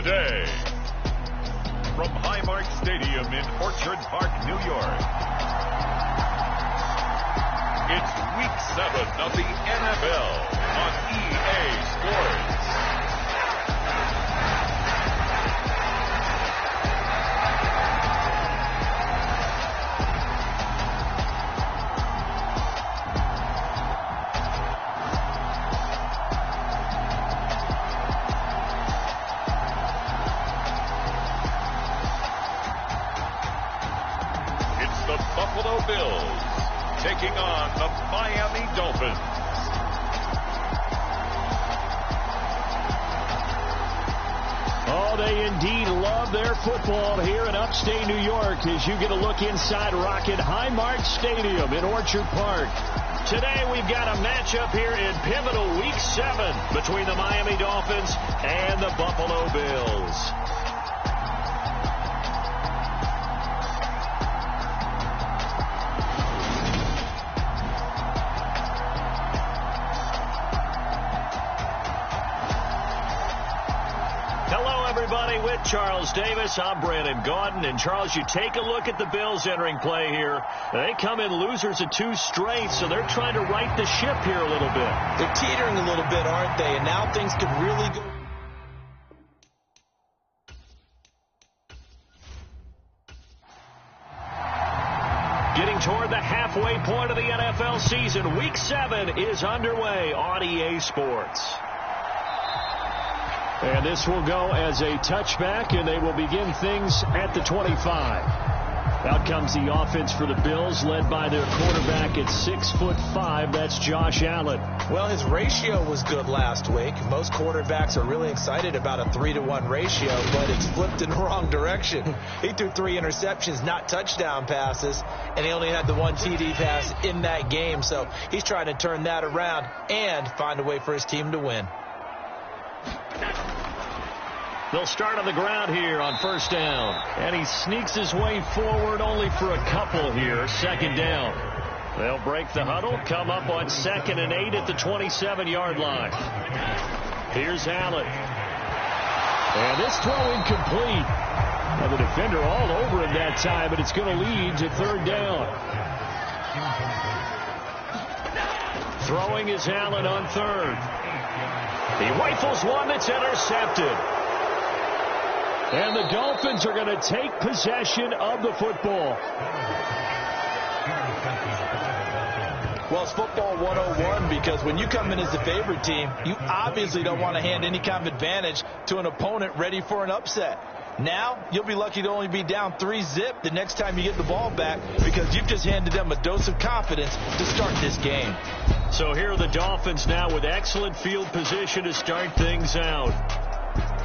today. From Highmark Stadium in Orchard Park, New York. It's Week 7 of the NFL on EA Sports. The Buffalo Bills taking on the Miami Dolphins. Oh, they indeed love their football here in upstate New York as you get a look inside Rocket Highmark Stadium in Orchard Park. Today we've got a matchup here in pivotal Week 7 between the Miami Dolphins and the Buffalo Bills. With Charles Davis, I'm Brandon Gaudin. And Charles, you take a look at the Bills entering play here. They come in losers of 2 straight, so they're trying to right the ship here a little bit. They're teetering a little bit, aren't they? And now things could really go. Getting toward the halfway point of the NFL season, Week 7 is underway on EA Sports. And this will go as a touchback, and they will begin things at the 25. Out comes the offense for the Bills, led by their quarterback at 6'5". That's Josh Allen. Well, his ratio was good last week. Most quarterbacks are really excited about a 3-to-1 ratio, but it's flipped in the wrong direction. He threw 3 interceptions, not touchdown passes, and he only had the 1 TD pass in that game. So he's trying to turn that around and find a way for his team to win. They'll start on the ground here on first down. And he sneaks his way forward only for a couple here. Second down. They'll break the huddle, come up on 2nd and 8 at the 27-yard line. Here's Allen. And this throw incomplete. Now the defender all over him that time, but it's going to lead to 3rd down. Throwing is Allen on 3rd. He rifles one that's intercepted. And the Dolphins are going to take possession of the football. Well, it's football 101 because when you come in as the favorite team, you obviously don't want to hand any kind of advantage to an opponent ready for an upset. Now, you'll be lucky to only be down 3-zip the next time you get the ball back because you've just handed them a dose of confidence to start this game. So here are the Dolphins now with excellent field position to start things out.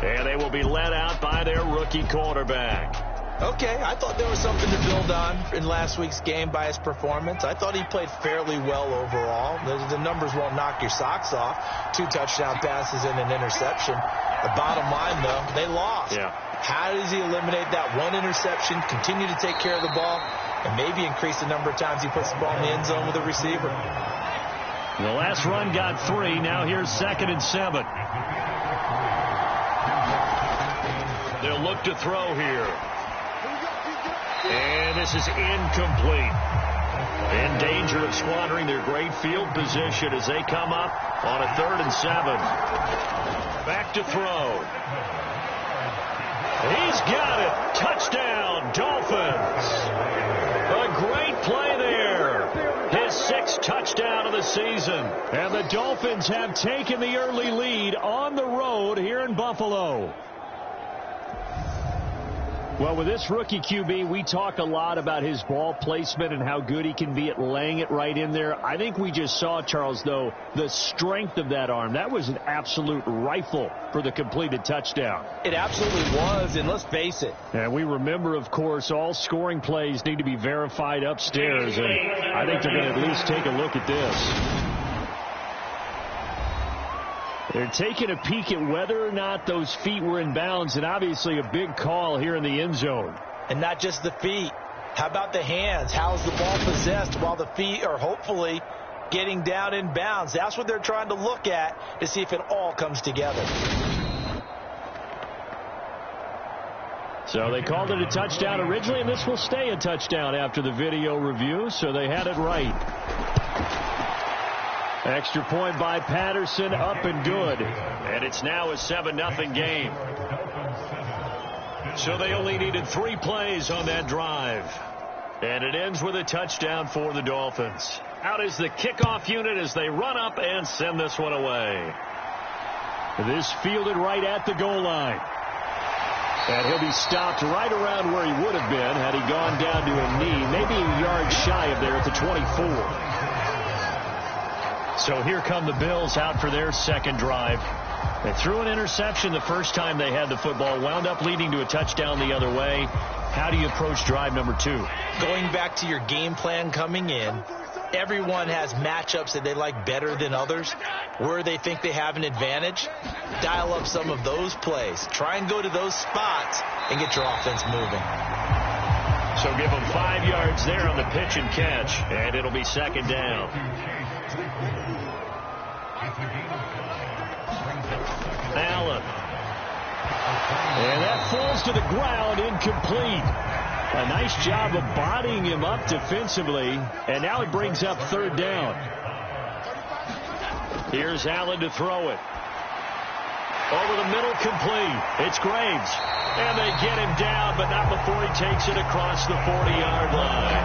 And they will be led out by their rookie quarterback. Okay, I thought there was something to build on in last week's game by his performance. I thought he played fairly well overall. The numbers won't knock your socks off. 2 touchdown passes and an interception. The bottom line, though, they lost. Yeah. How does he eliminate that 1 interception, continue to take care of the ball, and maybe increase the number of times he puts the ball in the end zone with a receiver? The last run got 3. Now here's 2nd and 7. They'll look to throw here. And this is incomplete. In danger of squandering their great field position as they come up on a 3rd and 7. Back to throw. He's got it. Touchdown, Dolphins. A great play there. His 6th touchdown of the season. And the Dolphins have taken the early lead on the road here in Buffalo. Well, with this rookie QB, we talk a lot about his ball placement and how good he can be at laying it right in there. I think we just saw, Charles, though, the strength of that arm. That was an absolute rifle for the completed touchdown. It absolutely was, and let's face it. And we remember, of course, all scoring plays need to be verified upstairs, and I think they're going to at least take a look at this. They're taking a peek at whether or not those feet were in bounds, and obviously a big call here in the end zone. And not just the feet. How about the hands? How is the ball possessed while the feet are hopefully getting down in bounds? That's what they're trying to look at to see if it all comes together. So they called it a touchdown originally, and this will stay a touchdown after the video review, so they had it right. Extra point by Patterson, up and good. And it's now a 7-0 game. So they only needed 3 plays on that drive. And it ends with a touchdown for the Dolphins. Out is the kickoff unit as they run up and send this one away. This fielded right at the goal line. And he'll be stopped right around where he would have been had he gone down to a knee, maybe a yard shy of there at the 24. So here come the Bills out for their second drive. They threw an interception the first time they had the football, wound up leading to a touchdown the other way. How do you approach drive number 2? Going back to your game plan coming in, everyone has matchups that they like better than others. Where they think they have an advantage, dial up some of those plays. Try and go to those spots and get your offense moving. So give them 5 yards there on the pitch and catch, and it'll be second down. Allen. And that falls to the ground, incomplete. A nice job of bodying him up defensively, and now it brings up third down. Here's Allen to throw it. Over the middle, complete. It's Graves. And they get him down, but not before he takes it across the 40-yard line.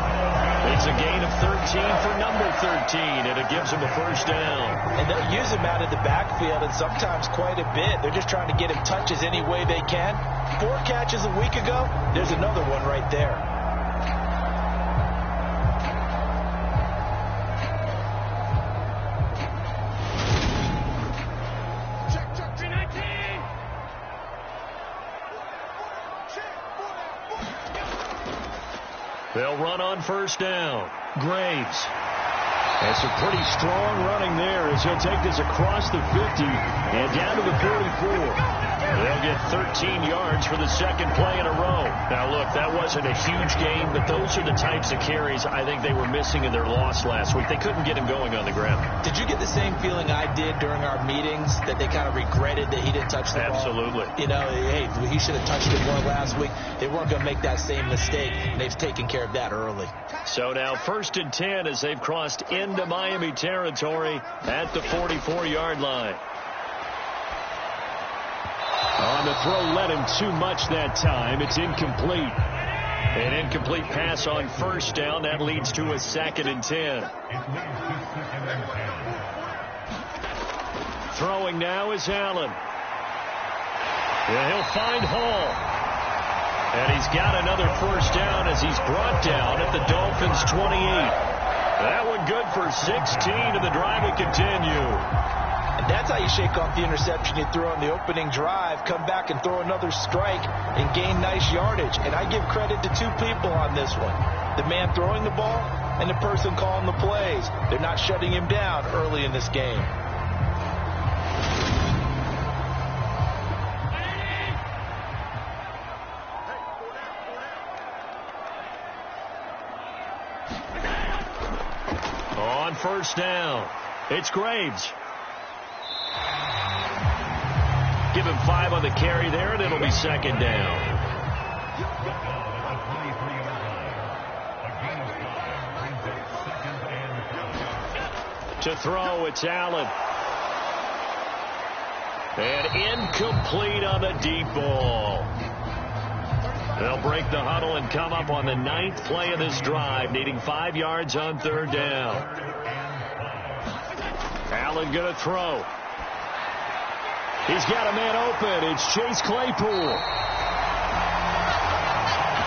It's a gain of 13 for number 13, and it gives him a first down. And they'll use him out of the backfield, and sometimes quite a bit. They're just trying to get him touches any way they can. 4 catches a week ago, there's another one right there. They'll run on first down. Graves. And some pretty strong running there as he'll take this across the 50 and down to the 44. They'll get 13 yards for the second play in a row. Now, look, that wasn't a huge gain, but those are the types of carries I think they were missing in their loss last week. They couldn't get him going on the ground. Did you get the same feeling I did during our meetings, that they kind of regretted that he didn't touch the ball? Absolutely. You know, hey, he should have touched it more last week. They weren't going to make that same mistake, and they've taken care of that early. So now 1st and 10 as they've crossed into Miami territory at the 44-yard line. On the throw, led him too much that time. It's incomplete. An incomplete pass on first down. That leads to a 2nd and 10. Throwing now is Allen. Yeah, he'll find Hall. And he's got another first down as he's brought down at the Dolphins' 28. That one good for 16, and the drive will continue. And that's how you shake off the interception you threw on the opening drive, come back and throw another strike and gain nice yardage. And I give credit to 2 people on this one. The man throwing the ball and the person calling the plays. They're not shutting him down early in this game. On first down, it's Graves. Give him 5 on the carry there, and it'll be second down. To throw, it's Allen. And incomplete on the deep ball. They'll break the huddle and come up on the 9th play of this drive, needing 5 yards on third down. Allen going to throw. He's got a man open. It's Chase Claypool.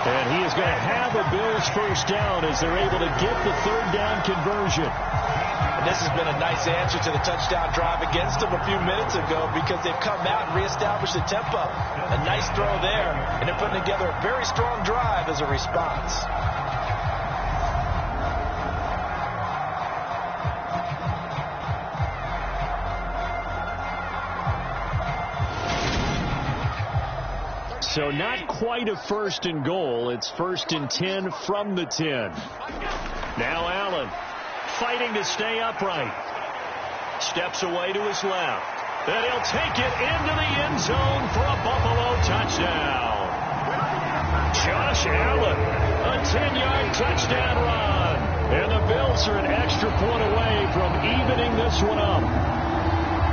And he is going to have a Bills first down as they're able to get the third down conversion. And this has been a nice answer to the touchdown drive against them a few minutes ago, because they've come out and reestablished the tempo. A nice throw there, and they're putting together a very strong drive as a response. So not quite a 1st and goal. It's 1st and 10 from the 10. Now Allen fighting to stay upright. Steps away to his left. And he'll take it into the end zone for a Buffalo touchdown. Josh Allen, a 10-yard touchdown run. And the Bills are an extra point away from evening this one up.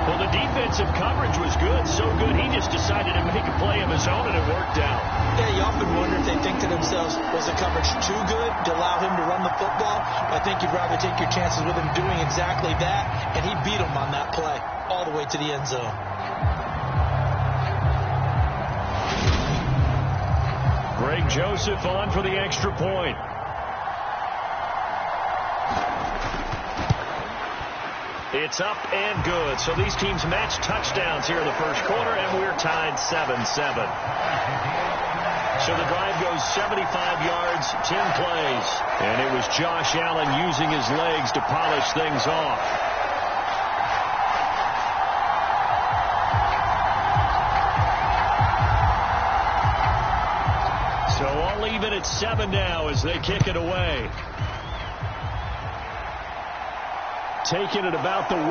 Well, the defensive coverage was good, so good he just decided to make a play of his own, and it worked out. Yeah, you often wonder if they think to themselves, was the coverage too good to allow him to run the football? I think you'd rather take your chances with him doing exactly that, and he beat him on that play all the way to the end zone. Greg Joseph on for the extra point. It's up and good. So these teams match touchdowns here in the first quarter, and we're tied 7-7. So the drive goes 75 yards, 10 plays. And it was Josh Allen using his legs to polish things off. So all even at 7 now as they kick it away. Taking it about the 1.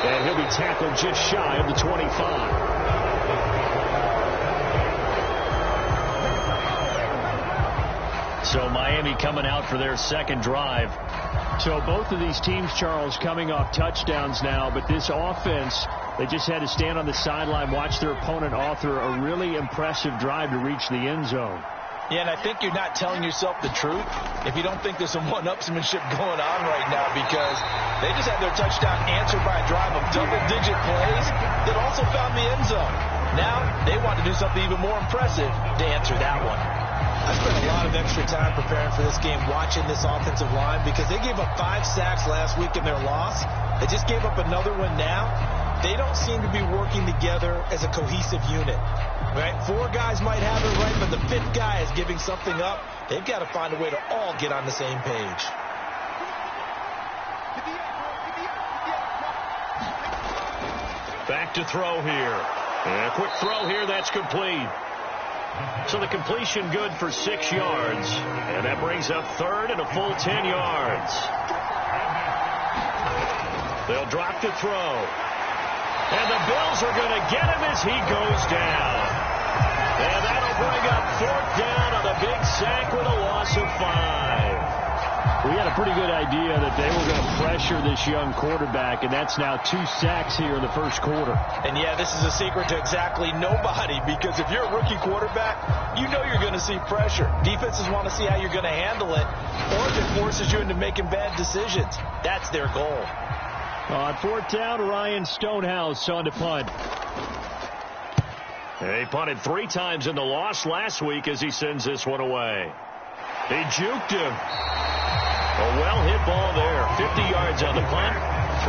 And he'll be tackled just shy of the 25. So Miami coming out for their second drive. So both of these teams, Charles, coming off touchdowns now, but this offense, they just had to stand on the sideline, watch their opponent author a really impressive drive to reach the end zone. Yeah, and I think you're not telling yourself the truth if you don't think there's some one-upsmanship going on right now, because they just had their touchdown answered by a drive of double-digit plays that also found the end zone. Now they want to do something even more impressive to answer that one. I spent a lot of extra time preparing for this game watching this offensive line because they gave up 5 sacks last week in their loss. They just gave up another one now. They don't seem to be working together as a cohesive unit. Right? 4 guys might have it right, but the 5th guy is giving something up. They've got to find a way to all get on the same page. Back to throw here. And a quick throw here, that's complete. So the completion good for 6 yards. And that brings up third and a full 10 yards. They'll drop the throw. And the Bills are going to get him as he goes down. And that'll bring up 4th down on a big sack with a loss of 5. We had a pretty good idea that they were going to pressure this young quarterback, and that's now 2 sacks here in the first quarter. And, yeah, this is a secret to exactly nobody, because if you're a rookie quarterback, you know you're going to see pressure. Defenses want to see how you're going to handle it, or if it forces you into making bad decisions. That's their goal. On 4th down, Ryan Stonehouse on to punt. He punted 3 times in the loss last week as he sends this one away. He juked him. A well-hit ball there. 50 yards on the punt,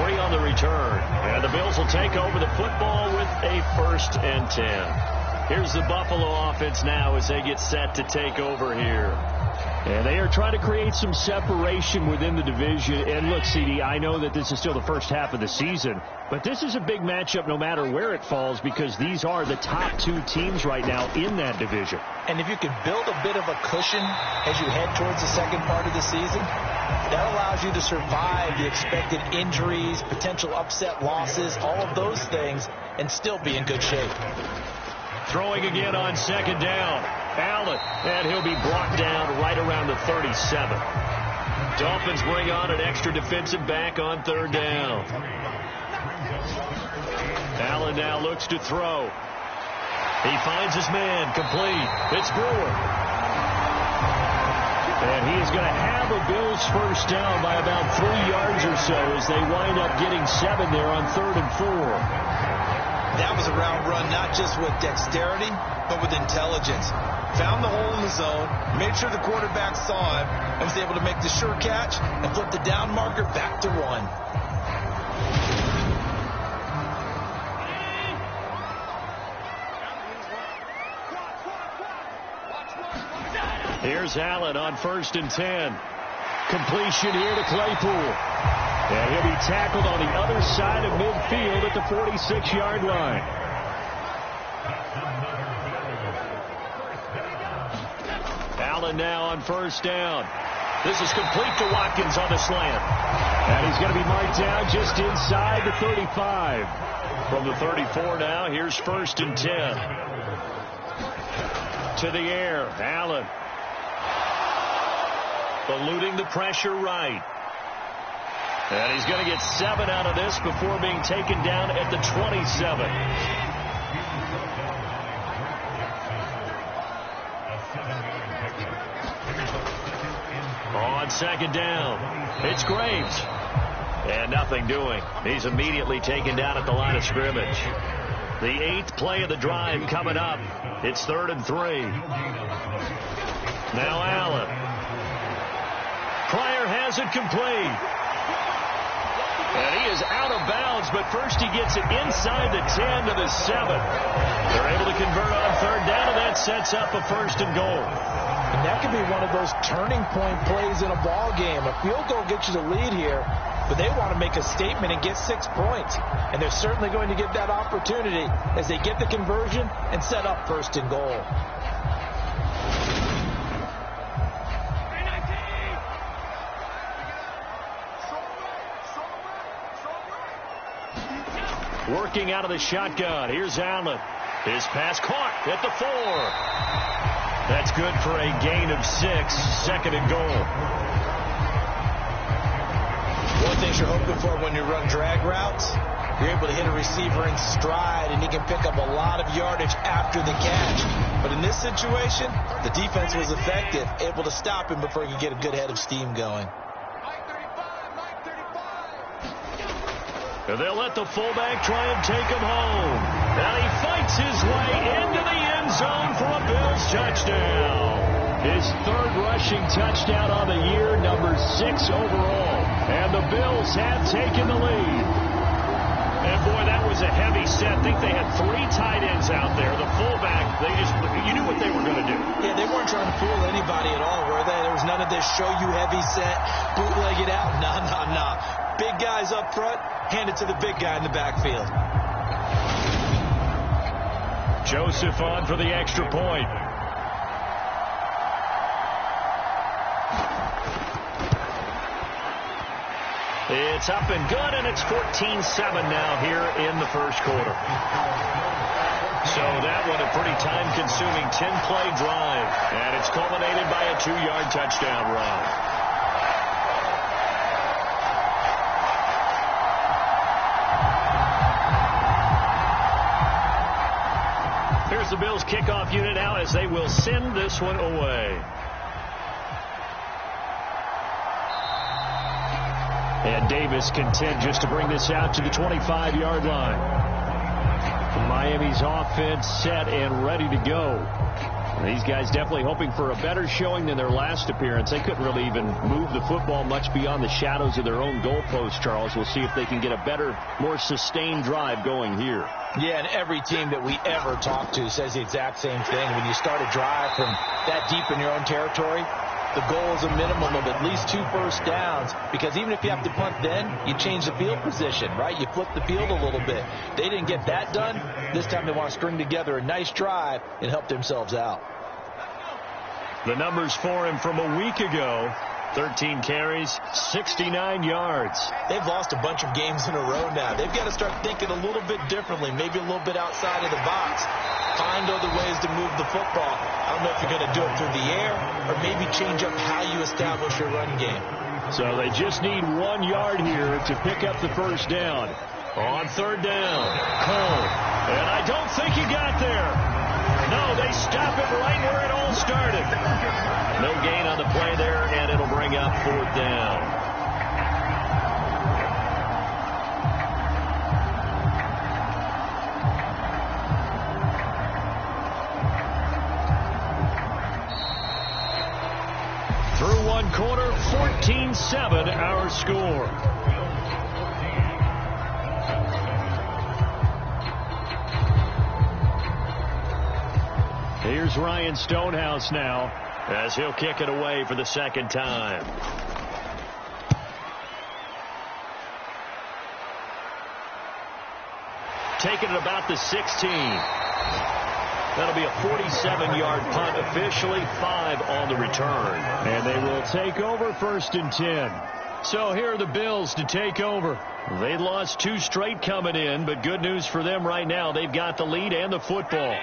3 on the return. And the Bills will take over the football with a 1st and 10. Here's the Buffalo offense now as they get set to take over here. And they are trying to create some separation within the division. And look, CD, I know that this is still the first half of the season, but this is a big matchup no matter where it falls, because these are the top 2 teams right now in that division. And if you can build a bit of a cushion as you head towards the second part of the season, that allows you to survive the expected injuries, potential upset losses, all of those things, and still be in good shape. Throwing again on 2nd down. Allen, and he'll be brought down right around the 37. Dolphins bring on an extra defensive back on 3rd down. Allen now looks to throw. He finds his man, complete. It's Brewer. And he is going to have a Bills 1st down by about 3 yards or so as they wind up getting 7 there on 3rd and 4. That was a route run not just with dexterity, but with intelligence. Found the hole in the zone, made sure the quarterback saw him, and was able to make the sure catch and flip the down marker back to 1. Here's Allen on 1st and 10. Completion here to Claypool. And he'll be tackled on the other side of midfield at the 46-yard line. Allen now on 1st down. This is complete to Watkins on the slant. And he's going to be marked down just inside the 35. From the 34 now, here's 1st and 10. to the air. Allen. Eluding the pressure right. And he's going to get 7 out of this before being taken down at the 27. On second down, it's Graves. And nothing doing. He's immediately taken down at the line of scrimmage. The 8th play of the drive coming up. It's 3rd and 3. Now Allen. Pryor has it complete. And he is out of bounds, but first he gets it inside the 10 to the 7. They're able to convert on 3rd down, and that sets up a 1st and goal. And that could be one of those turning point plays in a ball game. A field goal gets you the lead here, but they want to make a statement and get 6 points. And they're certainly going to get that opportunity as they get the conversion and set up 1st and goal. Working out of the shotgun. Here's Allen. His pass caught at the 4. That's good for a gain of 6. 2nd and goal. One thing you're hoping for when you run drag routes, you're able to hit a receiver in stride, and he can pick up a lot of yardage after the catch. But in this situation, the defense was effective, able to stop him before he could get a good head of steam going. They'll let the fullback try and take him home. And he fights his way into the end zone for a Bills touchdown. His 3rd rushing touchdown on the year, number 6 overall. And the Bills have taken the lead. And boy, that was a heavy set. I think they had 3 tight ends out there. The fullback, you knew what they were going to do. Yeah, they weren't trying to fool anybody at all, were they? There was none of this show you heavy set, bootleg it out. No. Big guys up front, hand it to the big guy in the backfield. Joseph on for the extra point. It's up and good, and it's 14-7 now here in the 1st quarter. So that one a pretty time-consuming 10-play drive, and it's culminated by a 2-yard touchdown run. Here's the Bills kickoff unit now as they will send this one away. And Davis content just to bring this out to the 25-yard line. Miami's offense set and ready to go. These guys definitely hoping for a better showing than their last appearance. They couldn't really even move the football much beyond the shadows of their own goalpost, Charles. We'll see if they can get a better, more sustained drive going here. Yeah, and every team that we ever talk to says the exact same thing. When you start a drive from that deep in your own territory, the goal is a minimum of at least 2 first downs, because even if you have to punt then, you change the field position, right? You flip the field a little bit. They didn't get that done. This time they want to string together a nice drive and help themselves out. The numbers for him from a week ago: 13 carries, 69 yards. They've lost a bunch of games in a row now. They've got to start thinking a little bit differently, maybe a little bit outside of the box. Find other ways to move the football. I don't know if you're going to do it through the air or maybe change up how you establish your run game. So they just need 1 yard here to pick up the 1st down. On 3rd down, Cole. And I don't think he got there. No, they stop it right where it all started. No gain on the play there, and it'll bring up 4th down. Through 1 quarter, 14-7 our score. Here's Ryan Stonehouse now as he'll kick it away for the 2nd time. Taking it about the 16. That'll be a 47-yard punt, officially 5 on the return. And they will take over 1st and 10. So here are the Bills to take over. They lost 2 straight coming in, but good news for them right now. They've got the lead and the football.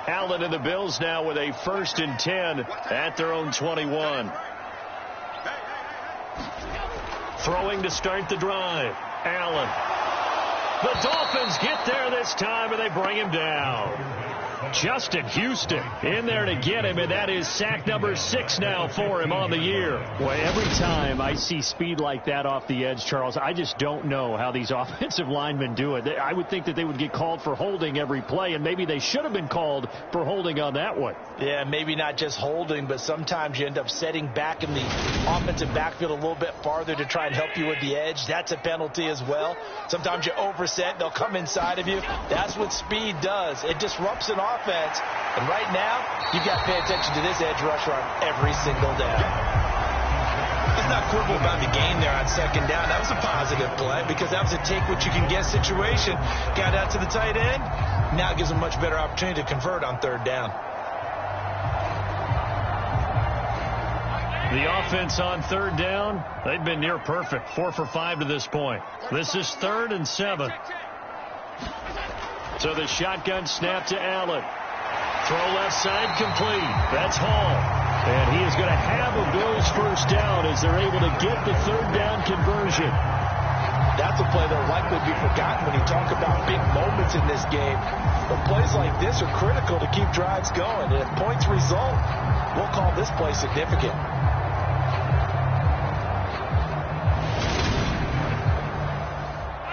Allen and the Bills now with a 1st and 10 at their own 21. Throwing to start the drive. Allen. The Dolphins get there this time, and they bring him down. Justin Houston in there to get him, and that is sack number 6 now for him on the year. Well, every time I see speed like that off the edge, Charles, I just don't know how these offensive linemen do it. I would think that they would get called for holding every play, and maybe they should have been called for holding on that one. Yeah, maybe not just holding, but sometimes you end up setting back in the offensive backfield a little bit farther to try and help you with the edge. That's a penalty as well. Sometimes you overset, they'll come inside of you. That's what speed does. It disrupts an offense. And right now, you've got to pay attention to this edge rusher on every single down. Let's not quibble about the gain there on 2nd down. That was a positive play because that was a take-what-you-can-get situation. Got out to the tight end. Now it gives them much better opportunity to convert on 3rd down. The offense on 3rd down, they've been near perfect. 4 for 5 to this point. This is 3rd and 7. So the shotgun snap to Allen. Throw left side complete. That's Hall. And he is going to have a Bills 1st down as they're able to get the 3rd down conversion. That's a play that will likely be forgotten when you talk about big moments in this game. But plays like this are critical to keep drives going. And if points result, we'll call this play significant.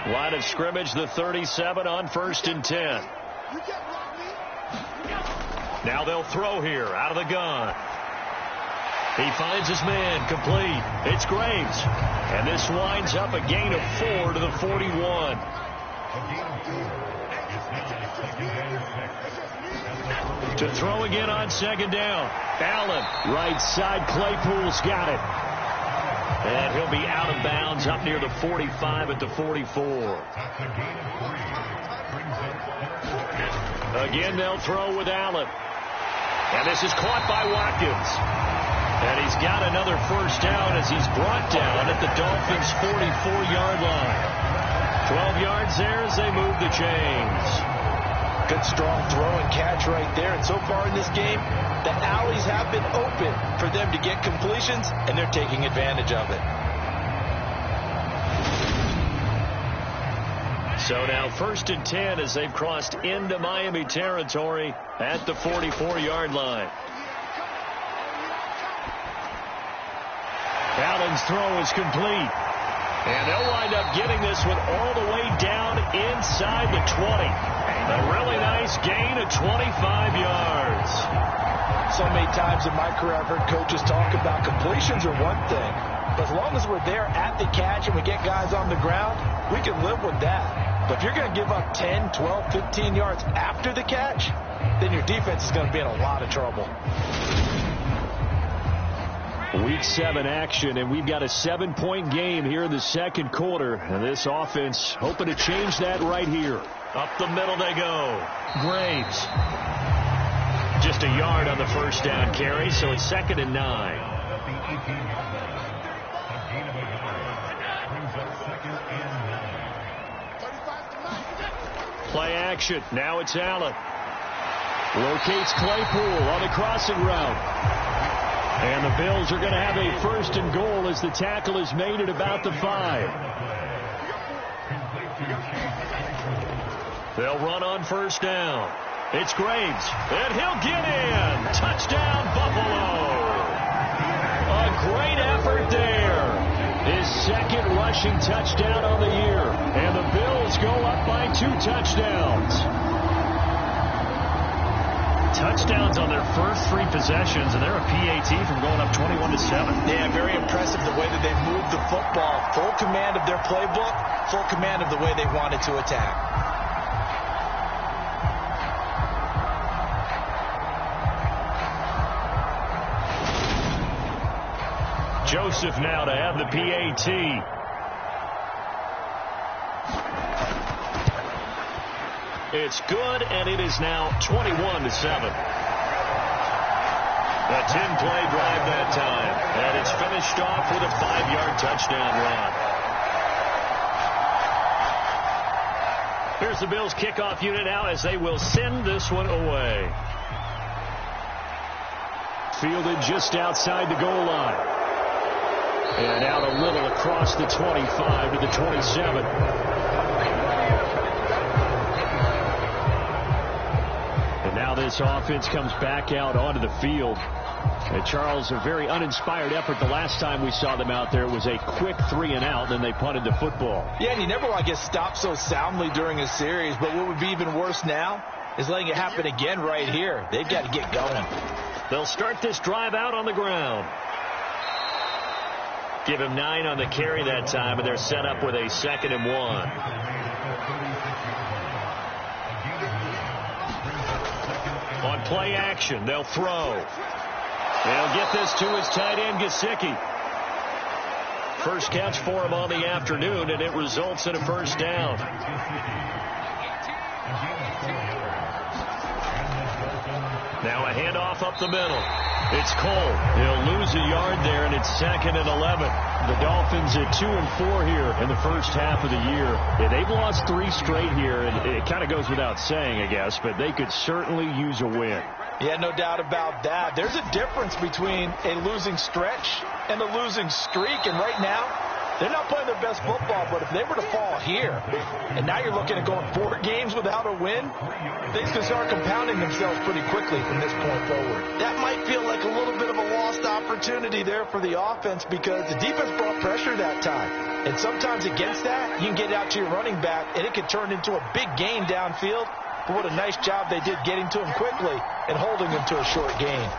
Line of scrimmage, the 37 on 1st and 10. Now they'll throw here out of the gun. He finds his man complete. It's Graves. And this winds up a gain of 4 to the 41. To throw again on 2nd down. Allen, right side, Claypool's got it. And he'll be out of bounds up near the 45 at the 44. Again, they'll throw with Allen. And this is caught by Watkins. And he's got another 1st down as he's brought down at the Dolphins' 44-yard line. 12 yards there as they move the chains. Good strong throw and catch right there. And so far in this game, the alleys have been open for them to get completions, and they're taking advantage of it. So now 1st and 10 as they've crossed into Miami territory at the 44-yard line. Allen's throw is complete. And they'll wind up getting this one all the way down inside the 20. A really nice gain of 25 yards. So many times in my career I've heard coaches talk about completions are one thing. But as long as we're there at the catch and we get guys on the ground, we can live with that. But if you're going to give up 10, 12, 15 yards after the catch, then your defense is going to be in a lot of trouble. Week 7 action, and we've got a 7-point game here in the 2nd quarter. And this offense hoping to change that right here. Up the middle they go. Graves. Just a yard on the 1st down carry, so it's 2nd and 9. Play action. Now it's Allen. Locates Claypool on the crossing route. And the Bills are going to have a 1st and goal as the tackle is made at about the 5. They'll run on 1st down. It's Graves. And he'll get in. Touchdown, Buffalo. A great effort there. His 2nd rushing touchdown on the year. And the Bills go up by 2 touchdowns. Touchdowns on their first 3 possessions, and they're a PAT from going up 21-7. Yeah, very impressive the way that they moved the football. Full command of their playbook, full command of the way they wanted to attack. Joseph now to have the PAT. It's good, and it is now 21-7. A 10-play drive that time, and it's finished off with a 5-yard touchdown run. Here's the Bills kickoff unit now as they will send this one away. Fielded just outside the goal line. And out a little across the 25 to the 27. And now this offense comes back out onto the field. And Charles, a very uninspired effort. The last time we saw them out there, it was a quick 3 and out, then they punted the football. Yeah, and you never want to get stopped so soundly during a series. But what would be even worse now is letting it happen again right here. They've got to get going. They'll start this drive out on the ground. Give him 9 on the carry that time, and they're set up with a 2nd and 1. On play action, they'll throw. They'll get this to his tight end, Gesicki. First catch for him on the afternoon, and it results in a first down. Now a handoff up the middle. It's Cole. He'll lose a yard there, and it's 2nd and 11. The Dolphins at 2 and 4 here in the first half of the year. Yeah, they've lost 3 straight here, and it kind of goes without saying, I guess, but they could certainly use a win. Yeah, no doubt about that. There's a difference between a losing stretch and a losing streak, and right now, they're not playing their best football, but if they were to fall here, and now you're looking at going 4 games without a win, things can start compounding themselves pretty quickly from this point forward. That might feel like a little bit of a lost opportunity there for the offense because the defense brought pressure that time. And sometimes against that, you can get out to your running back, and it can turn into a big gain downfield. But what a nice job they did getting to him quickly and holding him to a short gain.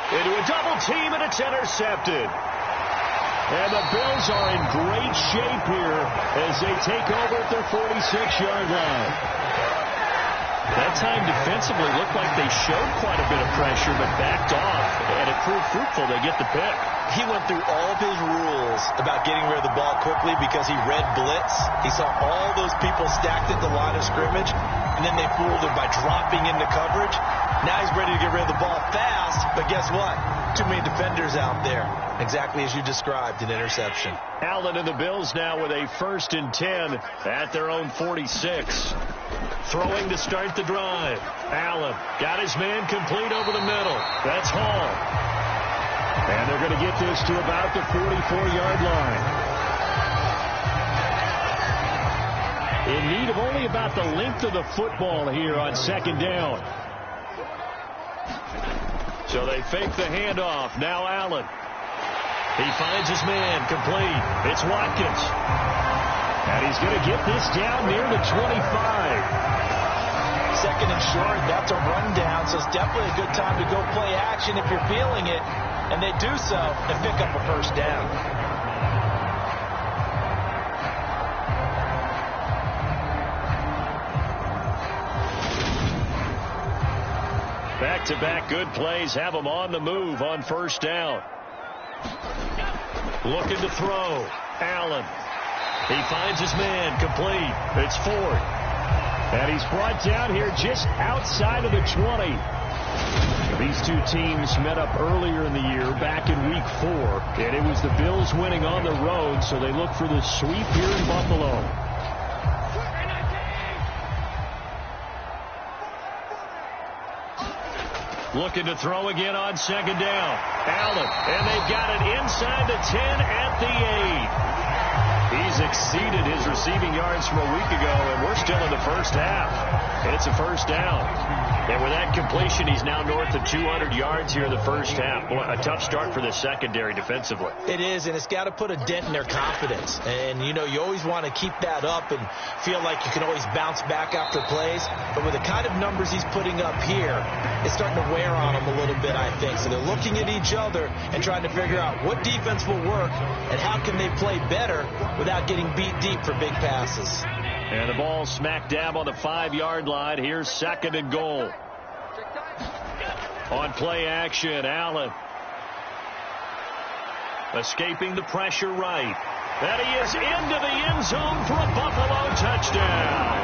Into a double team, and it's intercepted. And the Bills are in great shape here as they take over at their 46-yard line. That time defensively looked like they showed quite a bit of pressure but backed off, and it proved fruitful. They get the pick. He went through all of his rules about getting rid of the ball quickly because he read blitz. He saw all those people stacked at the line of scrimmage, and then they fooled him by dropping into coverage. Now he's ready to get rid of the ball fast, but guess what? Too many defenders out there. Exactly as you described, an interception. Allen and the Bills now with a 1st and 10 at their own 46. Throwing to start the drive. Allen got his man complete over the middle. That's Hall. And they're going to get this to about the 44-yard line. In need of only about the length of the football here on 2nd down. So they fake the handoff. Now Allen. He finds his man complete. It's Watkins. And he's going to get this down near the 25. 2nd and short, that's a rundown, so it's definitely a good time to go play action if you're feeling it. And they do so and pick up a first down. Back-to-back good plays have them on the move on 1st down. Looking to throw. Allen. He finds his man complete. It's Ford. And he's brought down here just outside of the 20. These two teams met up earlier in the year, back in Week 4. And it was the Bills winning on the road, so they look for the sweep here in Buffalo. Looking to throw again on 2nd down. Allen, and they've got it inside the 10 at the 8. He's exceeded his receiving yards from a week ago, and we're still in the first half. It's a first down. And with that completion, he's now north of 200 yards here in the first half. Boy, a tough start for the secondary defensively. It is, and it's got to put a dent in their confidence. And, you know, you always want to keep that up and feel like you can always bounce back after plays. But with the kind of numbers he's putting up here, it's starting to wear on them a little bit, I think. So they're looking at each other and trying to figure out what defense will work and how can they play better without getting beat deep for big passes. And the ball smack dab on the 5-yard line. Here's 2nd and goal. On play action, Allen. Escaping the pressure right. And he is into the end zone for a Buffalo touchdown.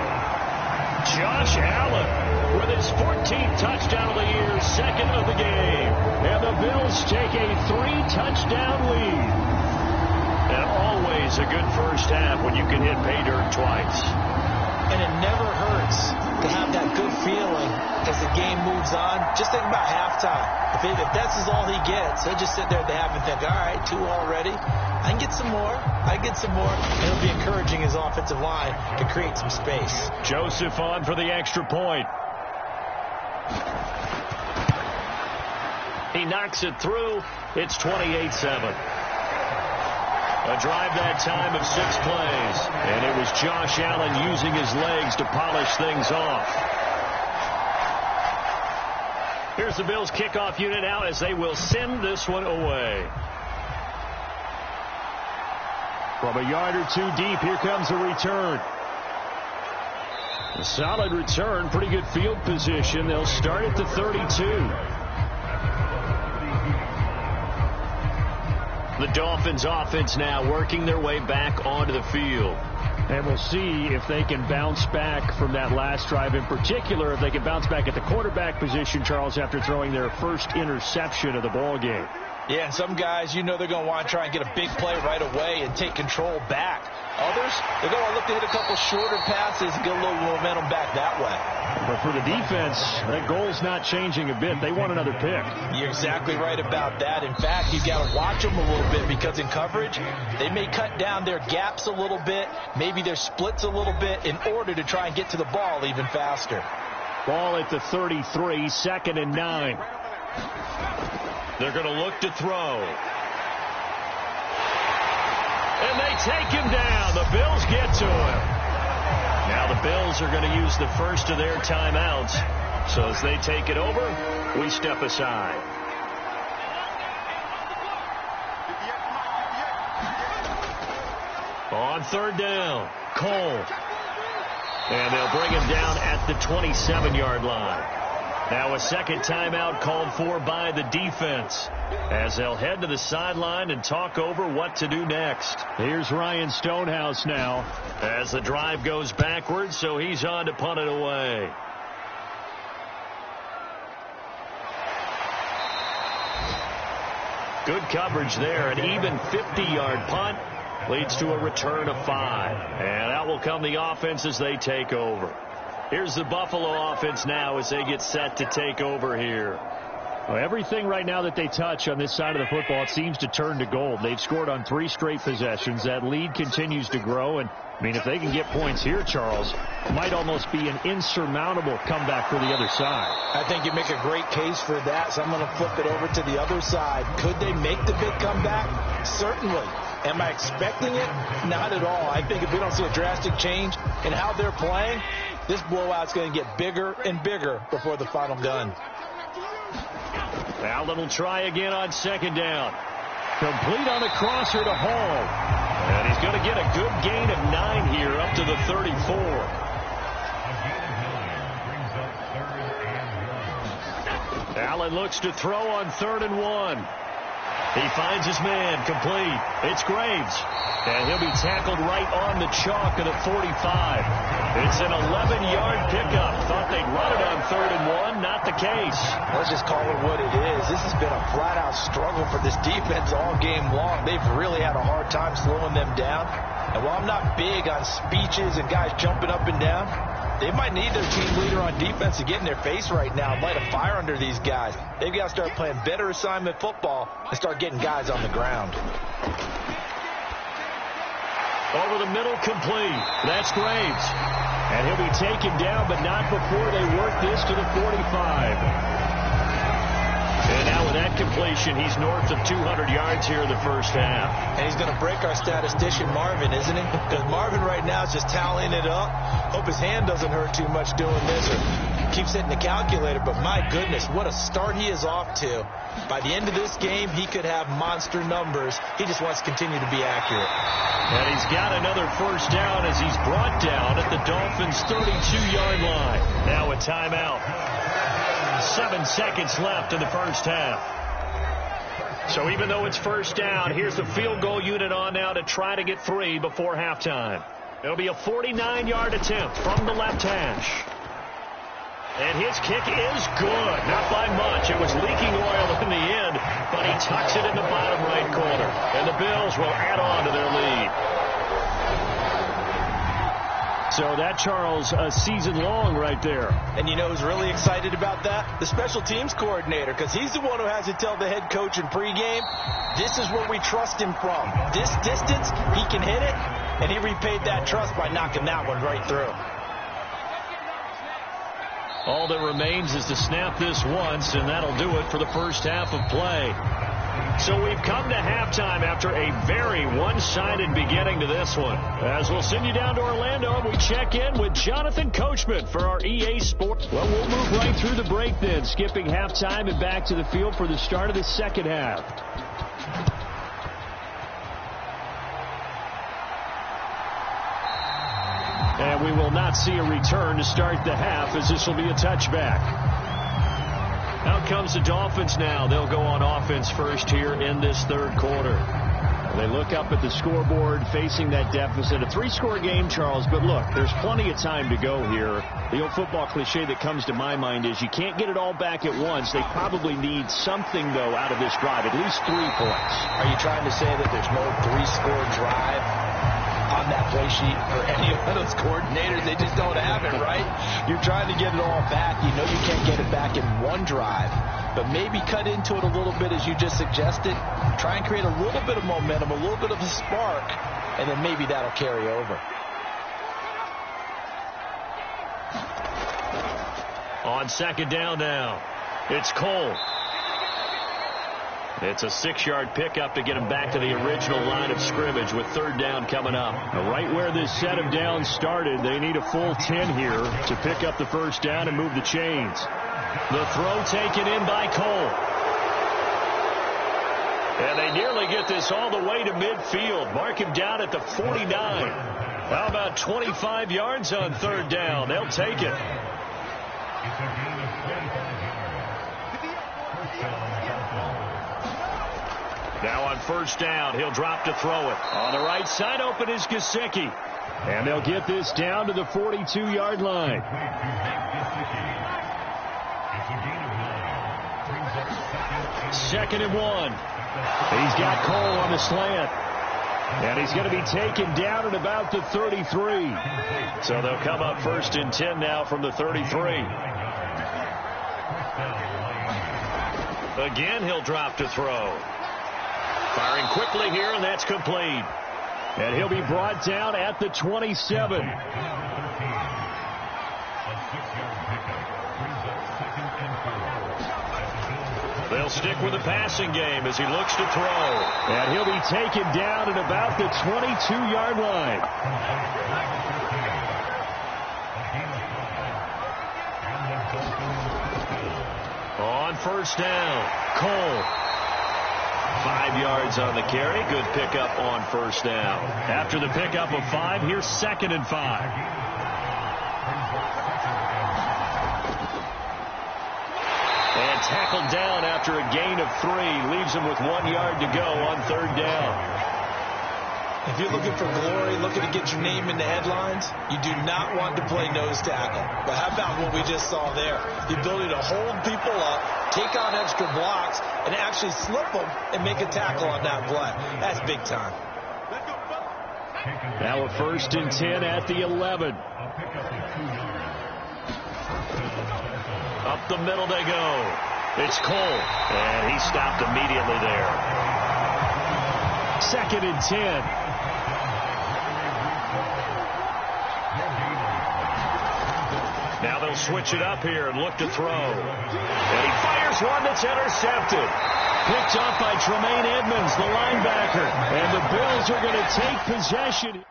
Josh Allen with his 14th touchdown of the year, 2nd of the game. And the Bills take a 3-touchdown lead. And always a good first half when you can hit pay dirt twice. And it never hurts to have that good feeling as the game moves on. Just think about halftime. If that's all he gets, he'll just sit there at the half and think, all right, 2 already. I can get some more. And it'll be encouraging his offensive line to create some space. Joseph on for the extra point. He knocks it through. It's 28-7. A drive that time of 6 plays. And it was Josh Allen using his legs to polish things off. Here's the Bills kickoff unit out as they will send this one away. From a yard or 2 deep, here comes a return. A solid return, pretty good field position. They'll start at the 32. The Dolphins offense now working their way back onto the field. And we'll see if they can bounce back from that last drive, in particular if they can bounce back at the quarterback position, Charles, after throwing their first interception of the ball game. Yeah, and some guys, they're going to want to try and get a big play right away and take control back. Others, they're going to look to hit a couple shorter passes and get a little momentum back that way. But for the defense, that goal's not changing a bit. They want another pick. You're exactly right about that. In fact, you got to watch them a little bit because in coverage, they may cut down their gaps a little bit, maybe their splits a little bit in order to try and get to the ball even faster. Ball at the 33, 2nd and 9. They're going to look to throw. And they take him down. The Bills get to him. Now the Bills are going to use the first of their timeouts. So as they take it over, we step aside. On 3rd down, Cole. And they'll bring him down at the 27-yard line. Now a second timeout called for by the defense as they'll head to the sideline and talk over what to do next. Here's Ryan Stonehouse now as the drive goes backwards, so he's on to punt it away. Good coverage there. An even 50-yard punt leads to a return of 5. And out will come the offense as they take over. Here's the Buffalo offense now as they get set to take over here. Well, everything right now that they touch on this side of the football, it seems to turn to gold. They've scored on 3 straight possessions. That lead continues to grow. And, I mean, if they can get points here, Charles, it might almost be an insurmountable comeback for the other side. I think you make a great case for that, so I'm going to flip it over to the other side. Could they make the big comeback? Certainly. Am I expecting it? Not at all. I think if we don't see a drastic change in how they're playing, this blowout's going to get bigger and bigger before the final gun. Allen will try again on 2nd down. Complete on the crosser to Hall. And he's going to get a good gain of 9 here up to the 34. Allen looks to throw on 3rd and 1. He finds his man, complete. It's Graves. And he'll be tackled right on the chalk of the 45. It's an 11-yard pickup. Thought they'd run it on 3rd and 1. Not the case. Let's just call it what it is. This has been a flat-out struggle for this defense all game long. They've really had a hard time slowing them down. And while I'm not big on speeches and guys jumping up and down, they might need their team leader on defense to get in their face right now and light a fire under these guys. They've got to start playing better assignment football and start getting guys on the ground. Over the middle, complete. That's Graves. And he'll be taken down, but not before they work this to the 45. And now with that completion, he's north of 200 yards here in the first half. And he's going to break our statistician, Marvin, isn't he? Because Marvin right now is just tallying it up. Hope his hand doesn't hurt too much doing this or keeps hitting the calculator. But my goodness, what a start he is off to. By the end of this game, he could have monster numbers. He just wants to continue to be accurate. And he's got another first down as he's brought down at the Dolphins' 32-yard line. Now a timeout. 7 seconds left in the first half. So even though it's first down, here's the field goal unit on now to try to get 3 before halftime. It'll be a 49-yard attempt from the left hash. And his kick is good. Not by much. It was leaking oil in the end, but he tucks it in the bottom right corner. And the Bills will add on to their lead. So that, Charles, a season long right there. And you know who's really excited about that? The special teams coordinator, because he's the one who has to tell the head coach in pregame, this is where we trust him from. This distance, he can hit it, and he repaid that trust by knocking that one right through. All that remains is to snap this once, and that'll do it for the first half of play. So we've come to halftime after a very one-sided beginning to this one. As we'll send you down to Orlando, and we check in with Jonathan Coachman for our EA Sports. Well, we'll move right through the break then, skipping halftime and back to the field for the start of the second half. And we will not see a return to start the half, as this will be a touchback. Out comes the Dolphins now. They'll go on offense first here in this third quarter. They look up at the scoreboard facing that deficit. A 3-score game, Charles, but look, there's plenty of time to go here. The old football cliche that comes to my mind is you can't get it all back at once. They probably need something, though, out of this drive, at least 3 points. Are you trying to say that there's no 3-score drive on that play sheet for any of those coordinators? They just don't have it, right? You're trying to get it all back. You know you can't get it back in one drive, but maybe cut into it a little bit as you just suggested. Try and create a little bit of momentum, a little bit of a spark, and then maybe that'll carry over. On second down now, it's Cole. It's a 6-yard pickup to get him back to the original line of scrimmage with third down coming up. Right where this set of downs started, they need a full 10 here to pick up the first down and move the chains. The throw taken in by Cole. And they nearly get this all the way to midfield. Mark him down at the 49. How about 25 yards on third down? They'll take it. Now on first down, he'll drop to throw it. On the right side, open is Gesicki. And they'll get this down to the 42-yard line. Second and 1. He's got Cole on the slant. And he's going to be taken down at about the 33. So they'll come up first and 10 now from the 33. Again, he'll drop to throw. Firing quickly here, and that's complete. And he'll be brought down at the 27. They'll stick with the passing game as he looks to throw. And he'll be taken down at about the 22-yard line. On first down, Cole. 5 yards on the carry. Good pickup on first down. After the pickup of 5, here's second and 5. And tackled down after a gain of 3. Leaves him with 1 yard to go on third down. If you're looking for glory, looking to get your name in the headlines, you do not want to play nose tackle. But how about what we just saw there? The ability to hold people up, take on extra blocks, and actually slip them and make a tackle on that play. That's big time. Now a first and 10 at the 11. Up the middle they go. It's Cole, and he stopped immediately there. Second and 10. Now they'll switch it up here and look to throw. And he fires one that's intercepted. Picked up by Tremaine Edmonds, the linebacker. And the Bills are going to take possession.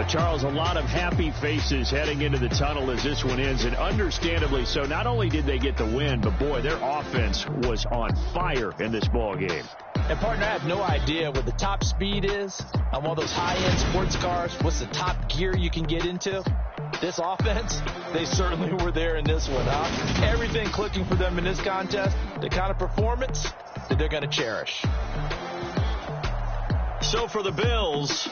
Charles, a lot of happy faces heading into the tunnel as this one ends, and understandably so. Not only did they get the win, but boy, their offense was on fire in this ball game. And partner, I have no idea what the top speed is on one of those high-end sports cars. What's the top gear you can get into? This offense, they certainly were there in this one, huh? Everything clicking for them in this contest, the kind of performance that they're going to cherish. So for the Bills,